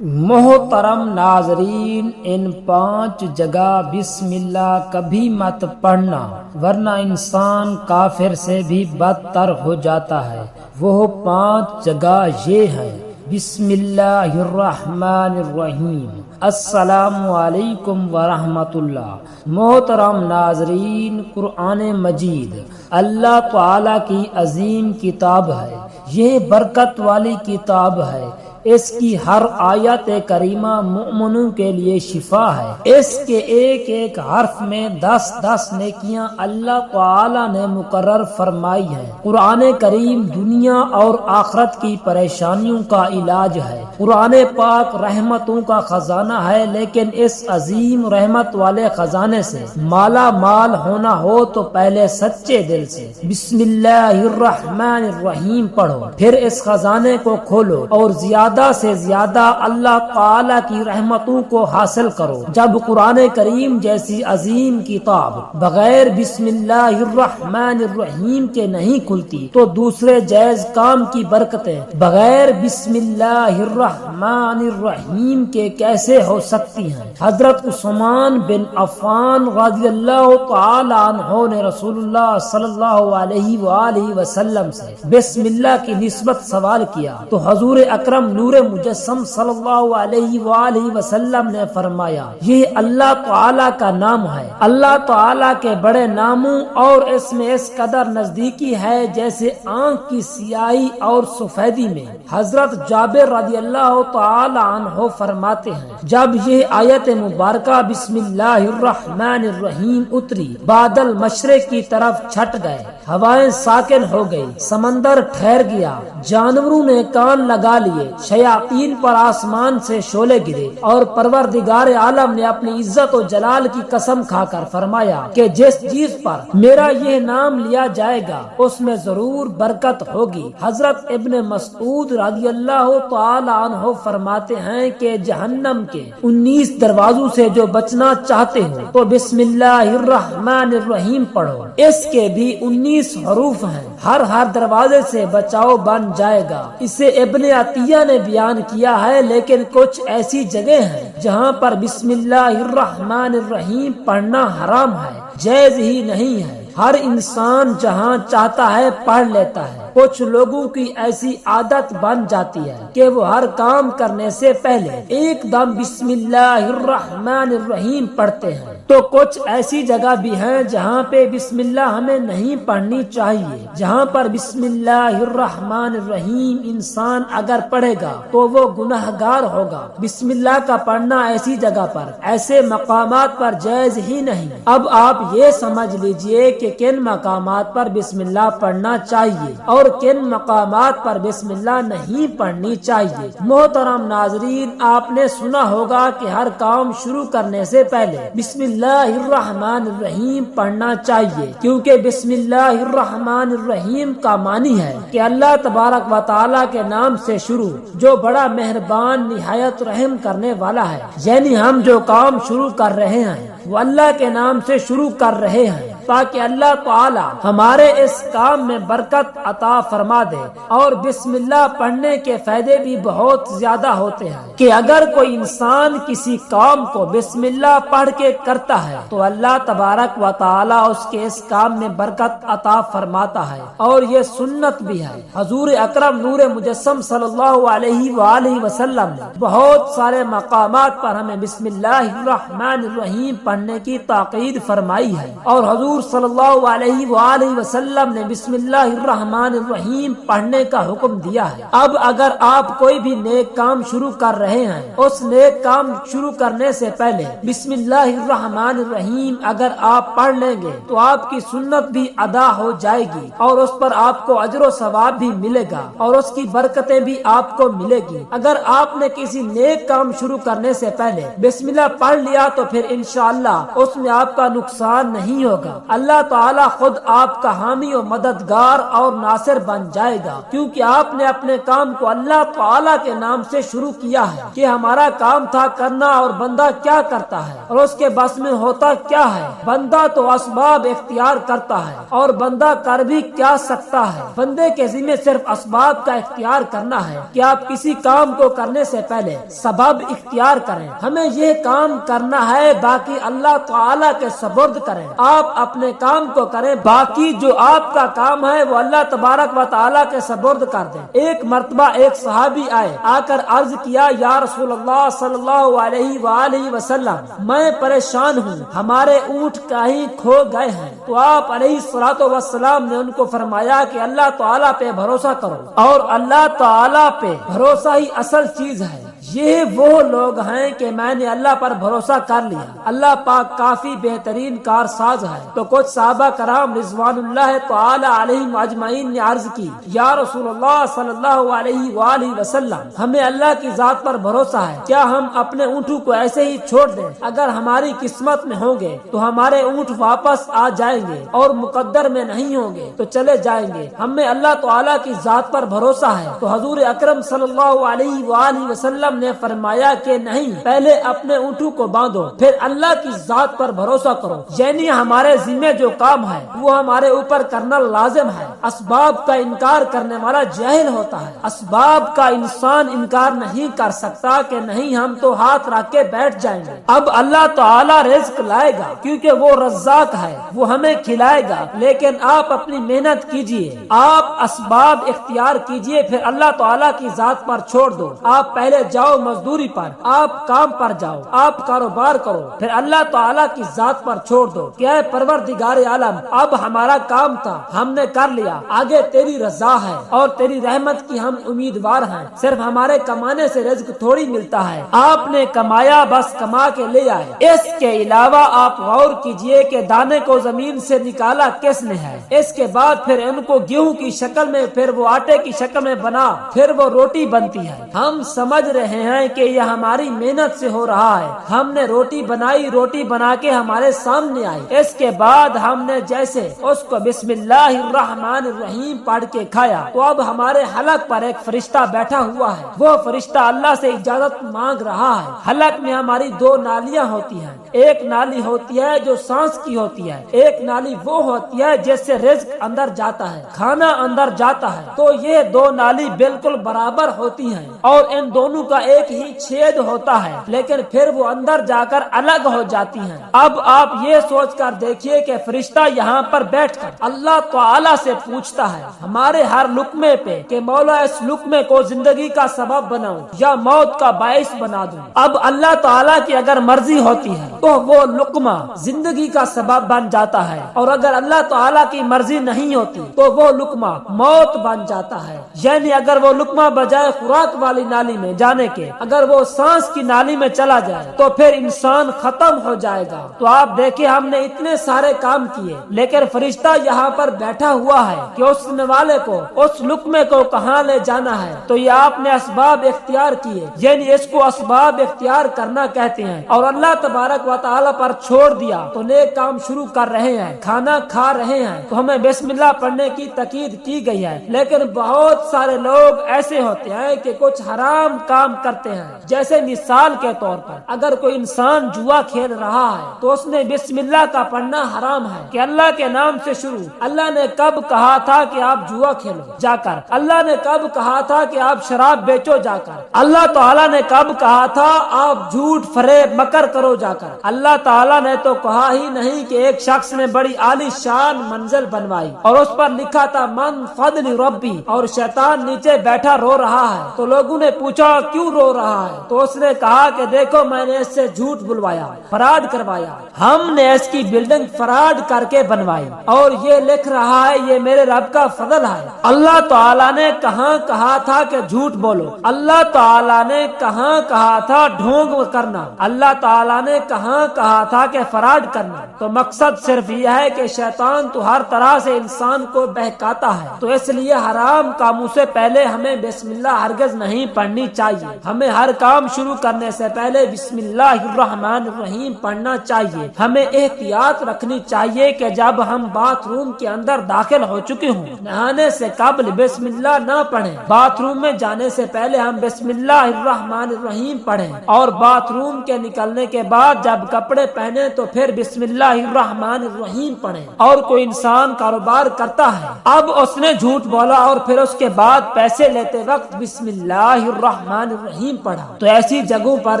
محترم ناظرین، ان 5 جگہ بسم اللہ کبھی مت پڑھنا ورنہ انسان کافر سے بھی بدتر ہو جاتا ہے۔ وہ 5 جگہ یہ ہیں: بسم اللہ الرحمن الرحیم، السلام علیکم ورحمۃ اللہ۔ محترم ناظرین، قرآن مجید اللہ تعالی کی عظیم کتاب ہے۔ یہ برکت والی کتاب ہے۔ اس کی ہر آیت کریمہ مومنوں کے لیے شفا ہے۔ اس کے ایک ایک حرف میں 10 نیکیاں اللہ تعالی نے مقرر فرمائی ہیں۔ قرآن کریم دنیا اور آخرت کی پریشانیوں کا علاج ہے۔ قرآن پاک رحمتوں کا خزانہ ہے، لیکن اس عظیم رحمت والے خزانے سے مالا مال ہونا ہو تو پہلے سچے دل سے بسم اللہ الرحمن الرحیم پڑھو، پھر اس خزانے کو کھولو اور زیادہ سے زیادہ اللہ تعالی کی رحمتوں کو حاصل کرو۔ جب قرآن کریم جیسی عظیم کتاب بغیر بسم اللہ الرحمن الرحیم کے نہیں کھلتی تو دوسرے جائز کام کی برکتیں بغیر بسم اللہ الرحمن الرحیم کے کیسے ہو سکتی ہیں؟ حضرت عثمان بن عفان رضی اللہ تعالی عنہ نے رسول اللہ صلی اللہ علیہ وآلہ وسلم سے بسم اللہ کی نسبت سوال کیا تو حضور اکرم نور مجسم صلی اللہ علیہ وآلہ وسلم نے فرمایا، یہ اللہ تعالی کا نام ہے۔ اللہ تعالی کے بڑے ناموں اور اس میں اس قدر نزدیکی ہے جیسے آنکھ کی سیاہی اور سفیدی میں۔ حضرت جابر رضی اللہ تعالی عنہ فرماتے ہیں، جب یہ آیت مبارکہ بسم اللہ الرحمن الرحیم اتری، بادل مشرق کی طرف چھٹ گئے، ہوائیں ساکن ہو گئی، سمندر ٹھہر گیا، جانوروں نے کان لگا لیے، شیاطین پر آسمان سے شعلے گرے، اور پروردگار عالم نے اپنی عزت و جلال کی قسم کھا کر فرمایا کہ جس چیز پر میرا یہ نام لیا جائے گا اس میں ضرور برکت ہوگی۔ حضرت ابن مسعود رضی اللہ تعالی عنہ فرماتے ہیں کہ جہنم کے 19 دروازوں سے جو بچنا چاہتے ہو تو بسم اللہ الرحمن الرحیم پڑھو۔ اس کے بھی 19 حروف ہیں، ہر دروازے سے بچاؤ بن جائے گا۔ اسے ابن عطیہ نے بیان کیا ہے، لیکن کچھ ایسی جگہ ہیں جہاں پر بسم اللہ الرحمن الرحیم پڑھنا حرام ہے، جائز ہی نہیں ہے۔ ہر انسان جہاں چاہتا ہے پڑھ لیتا ہے۔ کچھ لوگوں کی ایسی عادت بن جاتی ہے کہ وہ ہر کام کرنے سے پہلے ایک دم بسم اللہ الرحمن الرحیم پڑھتے ہیں، تو کچھ ایسی جگہ بھی ہیں جہاں پہ بسم اللہ ہمیں نہیں پڑھنی چاہیے۔ جہاں پر بسم اللہ الرحمن الرحیم انسان اگر پڑھے گا تو وہ گناہگار ہوگا۔ بسم اللہ کا پڑھنا ایسی جگہ پر، ایسے مقامات پر جائز ہی نہیں۔ اب آپ یہ سمجھ لیجئے کہ کن مقامات پر بسم اللہ پڑھنا چاہیے اور کن مقامات پر بسم اللہ نہیں پڑھنی چاہیے۔ محترم ناظرین، آپ نے سنا ہوگا کہ ہر کام شروع کرنے سے پہلے بسم اللہ الرحمن الرحیم پڑھنا چاہیے، کیونکہ بسم اللہ الرحمن الرحیم کا معنی ہے کہ اللہ تبارک و تعالی کے نام سے شروع، جو بڑا مہربان نہایت رحم کرنے والا ہے۔ یعنی ہم جو کام شروع کر رہے ہیں وہ اللہ کے نام سے شروع کر رہے ہیں تاکہ اللہ تعالی ہمارے اس کام میں برکت عطا فرما دے۔ اور بسم اللہ پڑھنے کے فائدے بھی بہت زیادہ ہوتے ہیں کہ اگر کوئی انسان کسی کام کو بسم اللہ پڑھ کے کرتا ہے تو اللہ تبارک و تعالی اس کے اس کام میں برکت عطا فرماتا ہے، اور یہ سنت بھی ہے۔ حضور اکرم نور مجسم صلی اللہ علیہ وآلہ وسلم نے بہت سارے مقامات پر ہمیں بسم اللہ الرحمن الرحیم پڑھنے کی تاکید فرمائی ہے، اور حضور صلی اللہ علیہ وآلہ وسلم نے بسم اللہ الرحمن الرحیم پڑھنے کا حکم دیا ہے۔ اب اگر آپ کوئی بھی نیک کام شروع کر رہے ہیں، اس نیک کام شروع کرنے سے پہلے بسم اللہ الرحمن الرحیم اگر آپ پڑھ لیں گے تو آپ کی سنت بھی ادا ہو جائے گی، اور اس پر آپ کو اجر و ثواب بھی ملے گا، اور اس کی برکتیں بھی آپ کو ملے گی۔ اگر آپ نے کسی نیک کام شروع کرنے سے پہلے بسم اللہ پڑھ لیا تو پھر انشاءاللہ اس میں آپ کا نقصان نہیں ہوگا، اللہ تعالیٰ خود آپ کا حامی و مددگار اور ناصر بن جائے گا، کیونکہ آپ نے اپنے کام کو اللہ تعالیٰ کے نام سے شروع کیا ہے کہ ہمارا کام تھا کرنا، اور بندہ کیا کرتا ہے اور اس کے بس میں ہوتا کیا ہے۔ بندہ تو اسباب اختیار کرتا ہے، اور بندہ کر بھی کیا سکتا ہے۔ بندے کے ذمہ صرف اسباب کا اختیار کرنا ہے کہ آپ کسی کام کو کرنے سے پہلے سبب اختیار کریں۔ ہمیں یہ کام کرنا ہے، باقی اللہ تعالیٰ کے سپرد کریں۔ آپ اپنے کام کو کریں، باقی جو آپ کا کام ہے وہ اللہ تبارک و تعالیٰ کے سپرد کر دیں۔ ایک مرتبہ ایک صحابی آئے، آ کر عرض کیا، یا رسول اللہ صلی اللہ علیہ وآلہ وسلم، میں پریشان ہوں، ہمارے اونٹ کہیں کھو گئے ہیں۔ تو آپ علیہ الصلوۃ والسلام نے ان کو فرمایا کہ اللہ تعالیٰ پہ بھروسہ کرو، اور اللہ تعالیٰ پہ بھروسہ ہی اصل چیز ہے۔ یہ وہ لوگ ہیں کہ میں نے اللہ پر بھروسہ کر لیا، اللہ پاک کافی بہترین کارساز ہے۔ تو کچھ صحابہ کرام رضوان اللہ تعالی علیہم اجمعین نے عرض کی، یا رسول اللہ صلی اللہ علیہ وآلہ وسلم، ہمیں اللہ کی ذات پر بھروسہ ہے، کیا ہم اپنے اونٹوں کو ایسے ہی چھوڑ دیں؟ اگر ہماری قسمت میں ہوں گے تو ہمارے اونٹ واپس آ جائیں گے، اور مقدر میں نہیں ہوں گے تو چلے جائیں گے۔ ہمیں اللہ تعالیٰ کی ذات پر بھروسہ ہے۔ تو حضور اکرم صلی اللہ علیہ وآلہ وسلم نے فرمایا کہ نہیں، پہلے اپنے اونٹوں کو باندھو، پھر اللہ کی ذات پر بھروسہ کرو۔ یعنی ہمارے ذمہ جو کام ہے وہ ہمارے اوپر کرنا لازم ہے۔ اسباب کا انکار کرنے والا جاہل ہوتا ہے۔ اسباب کا انسان انکار نہیں کر سکتا کہ نہیں ہم تو ہاتھ رکھ کے بیٹھ جائیں گے، اب اللہ تعالیٰ رزق لائے گا، کیونکہ وہ رزاق ہے، وہ ہمیں کھلائے گا۔ لیکن آپ اپنی محنت کیجئے، آپ اسباب اختیار کیجئے، پھر اللہ تعالیٰ کی ذات پر چھوڑ دو۔ آپ پہلے جاؤ مزدوری پر، آپ کام پر جاؤ، آپ کاروبار کرو، پھر اللہ تعالیٰ کی ذات پر چھوڑ دو کہ اے پروردگار عالم، اب ہمارا کام تھا، ہم نے کر لیا، آگے تیری رضا ہے اور تیری رحمت کی ہم امیدوار ہیں۔ صرف ہمارے کمانے سے رزق تھوڑی ملتا ہے، آپ نے کمایا بس کما کے لے آئے۔ اس کے علاوہ آپ غور کیجئے کہ دانے کو زمین سے نکالا کس نے ہے، اس کے بعد پھر ان کو گیہوں کی شکل میں، پھر وہ آٹے کی شکل میں بنا، پھر وہ روٹی بنتی ہے۔ ہم سمجھ رہے ہیں کہ یہ ہماری محنت سے ہو رہا ہے، ہم نے روٹی بنائی، روٹی بنا کے ہمارے سامنے آئی، اس کے بعد ہم نے جیسے اس کو بسم اللہ الرحمن الرحیم پڑھ کے کھایا، تو اب ہمارے حلق پر ایک فرشتہ بیٹھا ہوا ہے، وہ فرشتہ اللہ سے اجازت مانگ رہا ہے۔ حلق میں ہماری دو نالیاں ہوتی ہیں، ایک نالی ہوتی ہے جو سانس کی ہوتی ہے، ایک نالی وہ ہوتی ہے جس سے رزق اندر جاتا ہے، کھانا اندر جاتا ہے۔ تو یہ دو نالی بالکل برابر ہوتی ہیں، اور ان دونوں کا ایک ہی چھید ہوتا ہے، لیکن پھر وہ اندر جا کر الگ ہو جاتی ہیں۔ اب آپ یہ سوچ کر دیکھیے کہ فرشتہ یہاں پر بیٹھ کر اللہ تعالیٰ سے پوچھتا ہے ہمارے ہر لقمے پہ کہ مولا اس لقمے کو زندگی کا سبب بناؤں یا موت کا باعث بنا دوں۔ اب اللہ تعالیٰ کی اگر مرضی ہوتی ہے تو وہ لقمہ زندگی کا سبب بن جاتا ہے، اور اگر اللہ تعالیٰ کی مرضی نہیں ہوتی تو وہ لقمہ موت بن جاتا ہے۔ یعنی اگر وہ لقمہ بجائے خوراک والی نالی میں جانے کے اگر وہ سانس کی نالی میں چلا جائے تو پھر انسان ختم ہو جائے گا۔ تو آپ دیکھیں ہم نے اتنے سارے کام کیے، لیکن فرشتہ یہاں پر بیٹھا ہوا ہے کہ اس والے کو اس لقمے کو کہاں لے جانا ہے۔ تو یہ آپ نے اسباب اختیار کیے، یعنی اس کو اسباب اختیار کرنا کہتے ہیں، اور اللہ تبارک و تعالی پر چھوڑ دیا تو نیک کام شروع کر رہے ہیں، کھانا کھا رہے ہیں، تو ہمیں بسم اللہ پڑھنے کی تاکید کی گئی ہے۔ لیکن بہت سارے لوگ ایسے ہوتے ہیں کہ کچھ حرام کام کرتے ہیں، جیسے مثال کے طور پر اگر کوئی انسان جوا کھیل رہا ہے تو اس نے بسم اللہ کا پڑھنا حرام ہے کہ اللہ کے نام سے شروع۔ اللہ نے کب کہا تھا کہ آپ جوا کھیلو جا کر؟ اللہ نے کب کہا تھا کہ آپ شراب بیچو جا کر؟ اللہ تعالیٰ نے کب کہا تھا آپ جھوٹ فریب مکر کرو جا کر؟ اللہ تعالیٰ نے تو کہا ہی نہیں کہ ایک شخص نے بڑی عالی شان منزل بنوائی اور اس پر لکھا تھا من فضل ربی، اور شیطان نیچے بیٹھا رو رہا ہے۔ تو لوگوں نے پوچھا کیوں رو رہا ہے؟ تو اس نے کہا کہ دیکھو میں نے اس سے جھوٹ بلوایا، فراڈ کروایا، ہم نے اس کی بلڈنگ فراڈ کر کے بنوائی، اور یہ لکھ رہا ہے یہ میرے رب کا فضل ہے۔ اللہ تعالیٰ نے کہاں کہا تھا کہ جھوٹ بولو؟ اللہ تعالیٰ نے کہاں کہا تھا ڈھونگ کرنا؟ اللہ تعالیٰ نے کہاں کہاں کہا تھا کہ فراڈ کرنا؟ تو مقصد صرف یہ ہے کہ شیطان تو ہر طرح سے انسان کو بہکاتا ہے، تو اس لیے حرام کاموں سے پہلے ہمیں بسم اللہ ہرگز نہیں پڑھنی چاہیے۔ ہمیں ہر کام شروع کرنے سے پہلے بسم اللہ الرحمن الرحیم پڑھنا چاہیے۔ ہمیں احتیاط رکھنی چاہیے کہ جب ہم باتھ روم کے اندر داخل ہو چکے ہوں، نہانے سے قبل بسم اللہ نہ پڑھیں۔ باتھ روم میں جانے سے پہلے ہم بسم اللہ الرحمن الرحیم پڑھیں، اور باتھ روم کے نکلنے کے بعد جب کپڑے پہنے تو پھر بسم اللہ الرحمن الرحیم پڑھیں۔ اور کوئی انسان کاروبار کرتا ہے، اب اس نے جھوٹ بولا اور پھر اس کے بعد پیسے لیتے وقت بسم اللہ الرحمن الرحیم پڑھا، تو ایسی جگہوں پر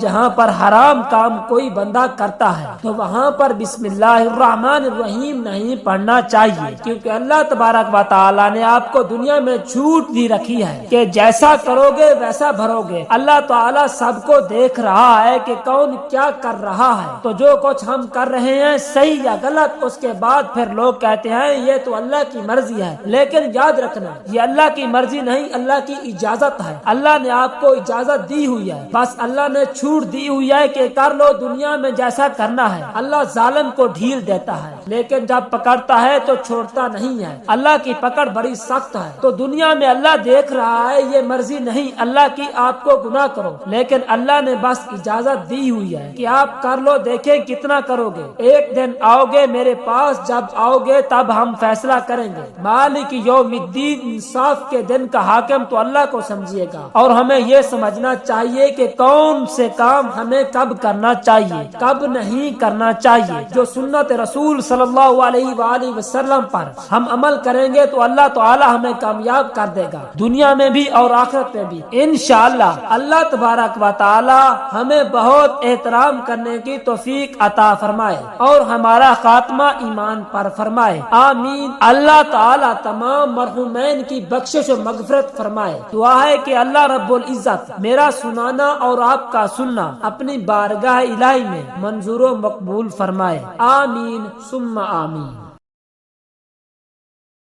جہاں پر حرام کام کوئی بندہ کرتا ہے تو وہاں پر بسم اللہ الرحمن الرحیم نہیں پڑھنا چاہیے، کیونکہ اللہ تبارک و تعالی نے آپ کو دنیا میں چھوٹ دی رکھی ہے کہ جیسا کرو گے ویسا بھرو گے۔ اللہ تعالی سب کو دیکھ رہا ہے کہ کون کیا کر رہا ہے، تو جو کچھ ہم کر رہے ہیں صحیح یا غلط، اس کے بعد پھر لوگ کہتے ہیں یہ تو اللہ کی مرضی ہے، لیکن یاد رکھنا یہ اللہ کی مرضی نہیں، اللہ کی اجازت ہے۔ اللہ نے آپ کو اجازت دی ہوئی ہے، بس اللہ نے چھوٹ دی ہوئی ہے کہ کر لو دنیا میں جیسا کرنا ہے۔ اللہ ظالم کو ڈھیل دیتا ہے لیکن جب پکڑتا ہے تو چھوڑتا نہیں ہے۔ اللہ کی پکڑ بڑی سخت ہے، تو دنیا میں اللہ دیکھ رہا ہے، یہ مرضی نہیں اللہ کی آپ کو گناہ کرو، لیکن اللہ نے بس اجازت دی ہوئی ہے کہ آپ کر لو، دیکھیں کتنا کرو گے۔ ایک دن آؤ گے میرے پاس، جب آؤ گے تب ہم فیصلہ کریں گے۔ مالک یوم الدین، انصاف کے دن کا حاکم تو اللہ کو سمجھیے گا، اور ہمیں یہ سمجھنا چاہیے کہ کون سے کام ہمیں کب کرنا چاہیے، کب نہیں کرنا چاہیے۔ جو سنت رسول صلی اللہ علیہ وآلہ وسلم پر ہم عمل کریں گے تو اللہ تعالی ہمیں کامیاب کر دے گا، دنیا میں بھی اور آخرت میں بھی انشاءاللہ۔ اللہ تبارک و تعالی ہمیں بہت احترام کرنے کی توفیق عطا فرمائے اور ہمارا خاتمہ ایمان پر فرمائے، آمین۔ اللہ تعالی تمام مرحومین کی بخشش و مغفرت فرمائے۔ دعا ہے کہ اللہ رب العزت میرا سنانا اور آپ کا سننا اپنی بارگاہ الہی میں منظور و مقبول فرمائے، آمین ثم آمین۔